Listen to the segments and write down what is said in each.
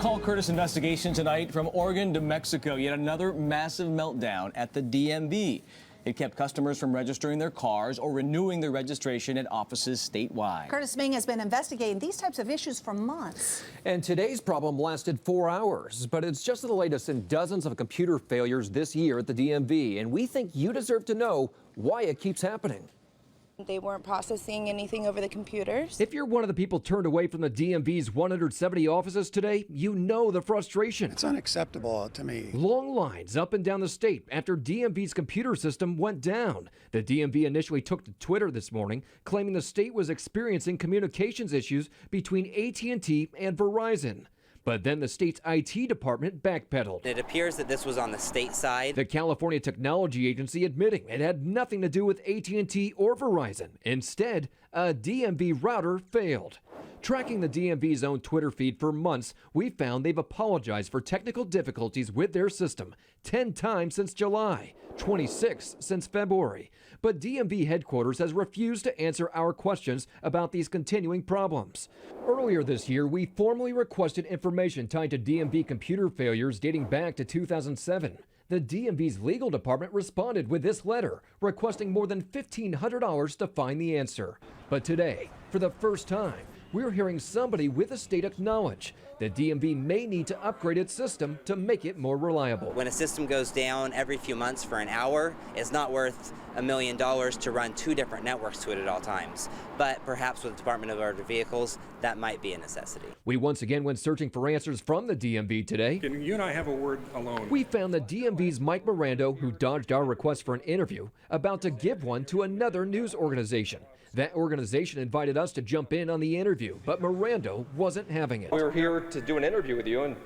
Call Kurtis investigation tonight from Oregon to Mexico. Yet another massive meltdown at the DMV. It kept customers from registering their cars or renewing their registration at offices statewide. Kurtis Ming has been investigating these types of issues for months. And today's problem lasted 4 hours, but it's just the latest in dozens of computer failures this year at the DMV. And we think you deserve to know why it keeps happening. They weren't processing anything over the computers. If you're one of the people turned away from the DMV's 170 offices today, you know the frustration. It's unacceptable to me. Long lines up and down the state after DMV's computer system went down. The DMV initially took to Twitter this morning, claiming the state was experiencing communications issues between AT&T and Verizon. But then the state's IT department backpedaled. It appears that this was on the state side. The California Technology Agency admitting it had nothing to do with AT&T or Verizon. Instead, a DMV router failed. Tracking the DMV's own Twitter feed for months, we found they've apologized for technical difficulties with their system 10 times since July, 26 since February. But DMV headquarters has refused to answer our questions about these continuing problems. Earlier this year, we formally requested information tied to DMV computer failures dating back to 2007. The DMV's legal department responded with this letter, requesting more than $1,500 to find the answer. But today, for the first time, we're hearing somebody with the state acknowledge the DMV may need to upgrade its system to make it more reliable. When a system goes down every few months for an hour, it's not worth $1 million to run 2 different networks to it at all times. But perhaps with the Department of Motor Vehicles, that might be a necessity. We once again went searching for answers from the DMV today. Can you and I have a word alone? We found the DMV's Mike Mirando, who dodged our request for an interview, about to give one to another news organization. That organization invited us to jump in on the interview, but Mirando wasn't having it. We were here to do an interview with you, and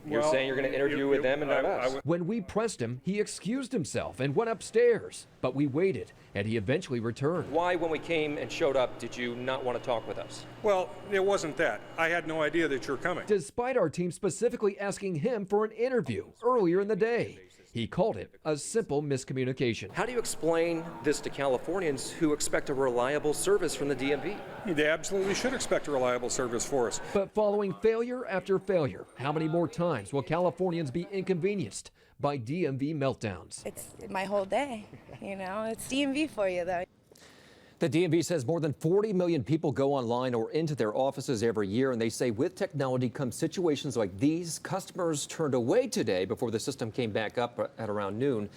you're saying you're going to interview with them and not us. When we pressed him, he excused himself and went upstairs. But we waited, and he eventually returned. Why, when we came and showed up, did you not want to talk with us? Well, it wasn't that. I had no idea that you're coming. Despite our team specifically asking him for an interview earlier in the day. He called it a simple miscommunication. How do you explain this to Californians who expect a reliable service from the DMV? They absolutely should expect a reliable service for us. But following failure after failure, how many more times will Californians be inconvenienced by DMV meltdowns? It's my whole day, It's DMV for you, though. The DMV says more than 40 million people go online or into their offices every year, and they say with technology comes situations like these. Customers turned away today before the system came back up at around noon.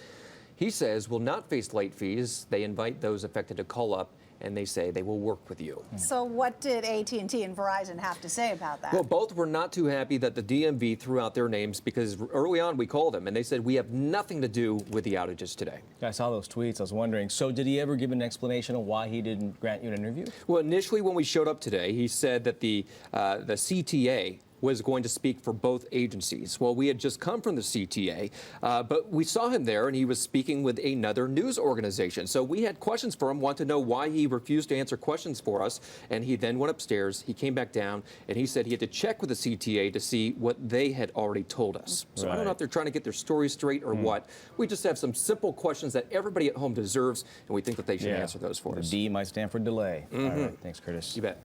He says will not face late fees. They invite those affected to call up, and they say they will work with you. So what did AT&T and Verizon have to say about that? Well, both were not too happy that the DMV threw out their names because early on we called them and they said we have nothing to do with the outages today. I saw those tweets. I was wondering, so did he ever give an explanation of why he didn't grant you an interview? Well, initially when we showed up today, he said that the CTA was going to speak for both agencies. Well, we had just come from the CTA, but we saw him there and he was speaking with another news organization. So we had questions for him, wanted to know why he refused to answer questions for us. And he then went upstairs, he came back down, and he said he had to check with the CTA to see what they had already told us. So I don't know if they're trying to get their story straight or what. We just have some simple questions that everybody at home deserves, and we think that they should answer those for us. The D might stand for delay. All right, thanks, Kurtis. You bet.